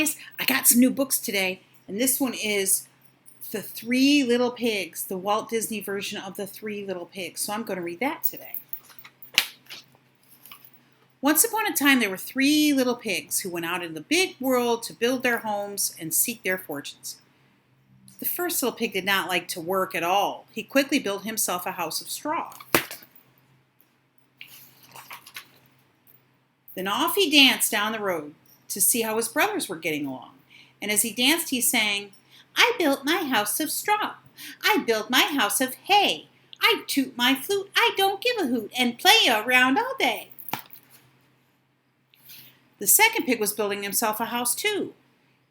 guys, I got some new books today, and this one is The Three Little Pigs, the Walt Disney version of The Three Little Pigs. So I'm going to read that today. Once upon a time, there were three little pigs who went out in the big world to build their homes and seek their fortunes. The first little pig did not like to work at all. He quickly built himself a house of straw. Then off he danced down the road to see how his brothers were getting along. And as he danced, he sang, "I built my house of straw. I built my house of hay. I toot my flute. I don't give a hoot and play around all day." The second pig was building himself a house too.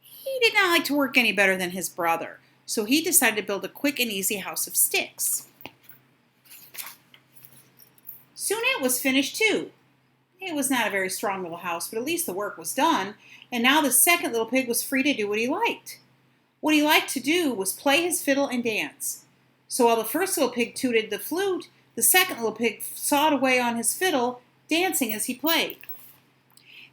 He did not like to work any better than his brother, so he decided to build a quick and easy house of sticks. Soon it was finished too. It was not a very strong little house, but at least the work was done, and now the second little pig was free to do what he liked. What he liked to do was play his fiddle and dance. So while the first little pig tooted the flute, the second little pig sawed away on his fiddle, dancing as he played.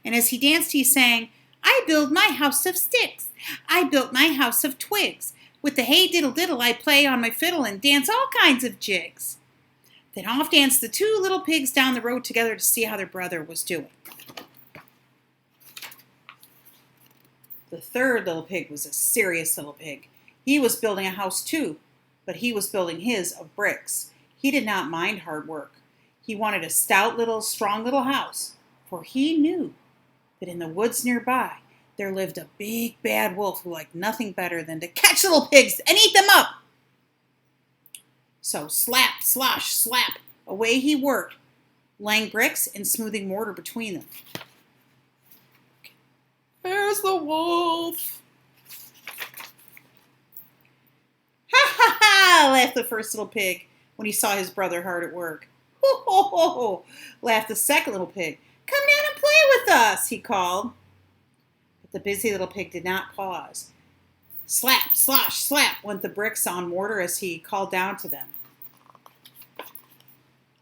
And as he danced, he sang, "I build my house of sticks. I built my house of twigs. With the hey diddle diddle, I play on my fiddle and dance all kinds of jigs." Then off danced the two little pigs down the road together to see how their brother was doing. The third little pig was a serious little pig. He was building a house too, but he was building his of bricks. He did not mind hard work. He wanted a stout little, strong little house, for he knew that in the woods nearby there lived a big bad wolf who liked nothing better than to catch little pigs and eat them up. So slap, slosh, slap, away he worked, laying bricks and smoothing mortar between them. "There's the wolf!" "Ha ha ha!" laughed the first little pig when he saw his brother hard at work. "Ho ho ho ho!" laughed the second little pig. "Come down and play with us," he called. But the busy little pig did not pause. Slap, slosh, slap went the bricks on mortar as he called down to them.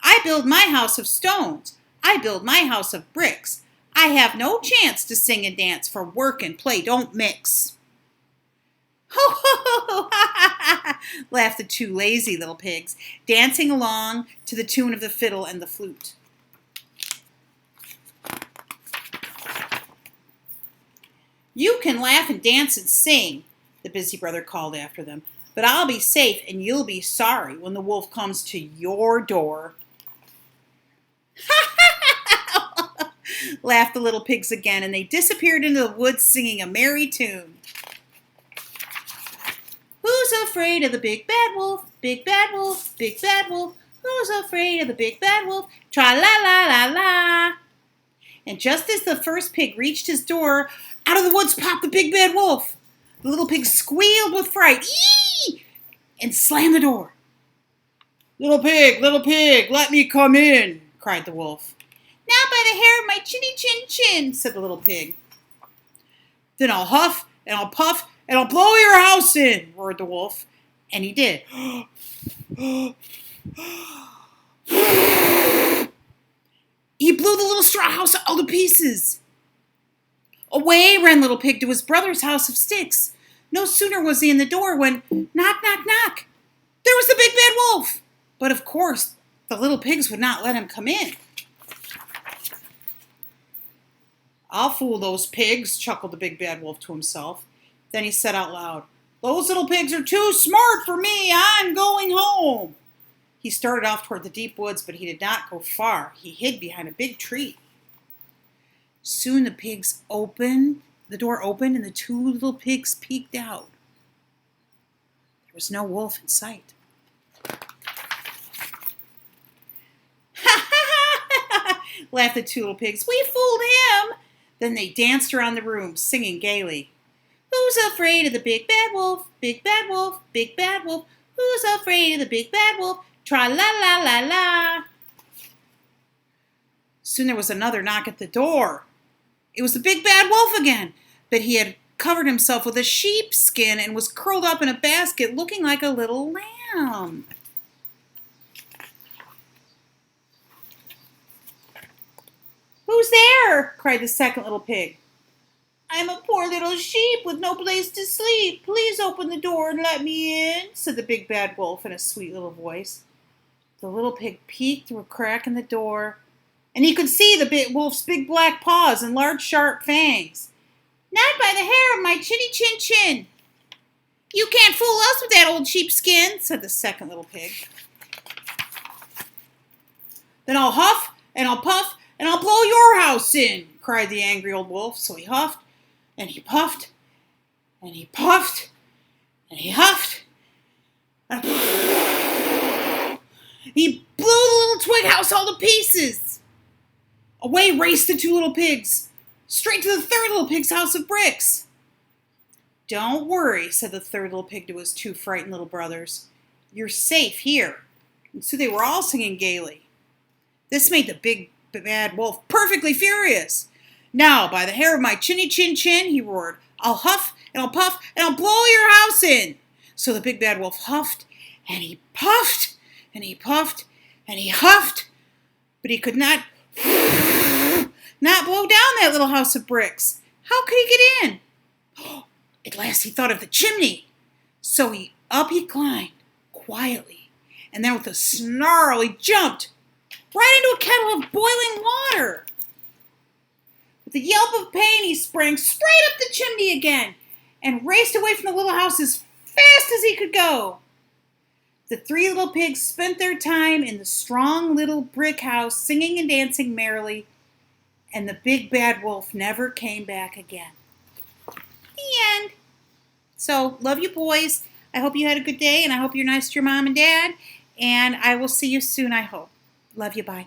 "I build my house of stones. I build my house of bricks. I have no chance to sing and dance, for work and play don't mix." "Ho, ho, ho, ho, ha, ha, ha," laughed the two lazy little pigs, dancing along to the tune of the fiddle and the flute. "You can laugh and dance and sing," the busy brother called after them, "but I'll be safe and you'll be sorry when the wolf comes to your door." laughed the little pigs again, and they disappeared into the woods singing a merry tune. "Who's afraid of the big bad wolf? Big bad wolf, big bad wolf. Who's afraid of the big bad wolf? Tra-la-la-la-la." And just as the first pig reached his door, out of the woods popped the big bad wolf. The little pig squealed with fright, "Ee!" and slammed the door. Little pig, let me come in," cried the wolf. "Not by the hair of my chinny chin chin," said the little pig. "Then I'll huff and I'll puff and I'll blow your house in," roared the wolf. And he did. He blew the little straw house all to pieces. Away ran little pig to his brother's house of sticks. No sooner was he in the door when, knock, knock, knock, there was the big bad wolf. But of course, the little pigs would not let him come in. "I'll fool those pigs," chuckled the big bad wolf to himself. Then he said out loud, "Those little pigs are too smart for me. I'm going home." He started off toward the deep woods, but he did not go far. He hid behind a big tree. Soon the door opened, and the two little pigs peeked out. There was no wolf in sight. Laughed the two little pigs. "We fooled him." Then they danced around the room, singing gaily, "Who's afraid of the big bad wolf? Big bad wolf, big bad wolf. Who's afraid of the big bad wolf? Tra-la-la-la-la." Soon there was another knock at the door. It was the big bad wolf again, but he had covered himself with a sheepskin and was curled up in a basket looking like a little lamb. "Who's there?" cried the second little pig. I'm a poor little sheep with no place to sleep. Please open the door and let me in, said the big bad wolf in a sweet little voice. The little pig peeked through a crack in the door, and he could see the big wolf's big black paws and large sharp fangs. Not by the hair of my chinny chin chin. You can't fool us with that old sheepskin, said the second little pig. Then I'll huff and I'll puff and I'll blow your house in, cried the angry old wolf. So he huffed and he puffed and he puffed and he huffed and he blew the little twig house all to pieces. Away raced the two little pigs, straight to the third little pig's house of bricks. Don't worry, said the third little pig to his two frightened little brothers. You're safe here. And so they were all singing gaily. This made the big bad wolf perfectly furious. Now, by the hair of my chinny chin chin, he roared, I'll huff and I'll puff and I'll blow your house in. So the big bad wolf huffed and he puffed and he puffed and he huffed, but he could not blow down that little house of bricks. How could he get in? At last he thought of the chimney. So up he climbed, quietly, and then with a snarl he jumped right into a kettle of boiling water. With a yelp of pain he sprang straight up the chimney again and raced away from the little house as fast as he could go. The three little pigs spent their time in the strong little brick house singing and dancing merrily, and the big bad wolf never came back again. The end. So, love you boys. I hope you had a good day, and I hope you're nice to your mom and dad, and I will see you soon, I hope. Love you, bye.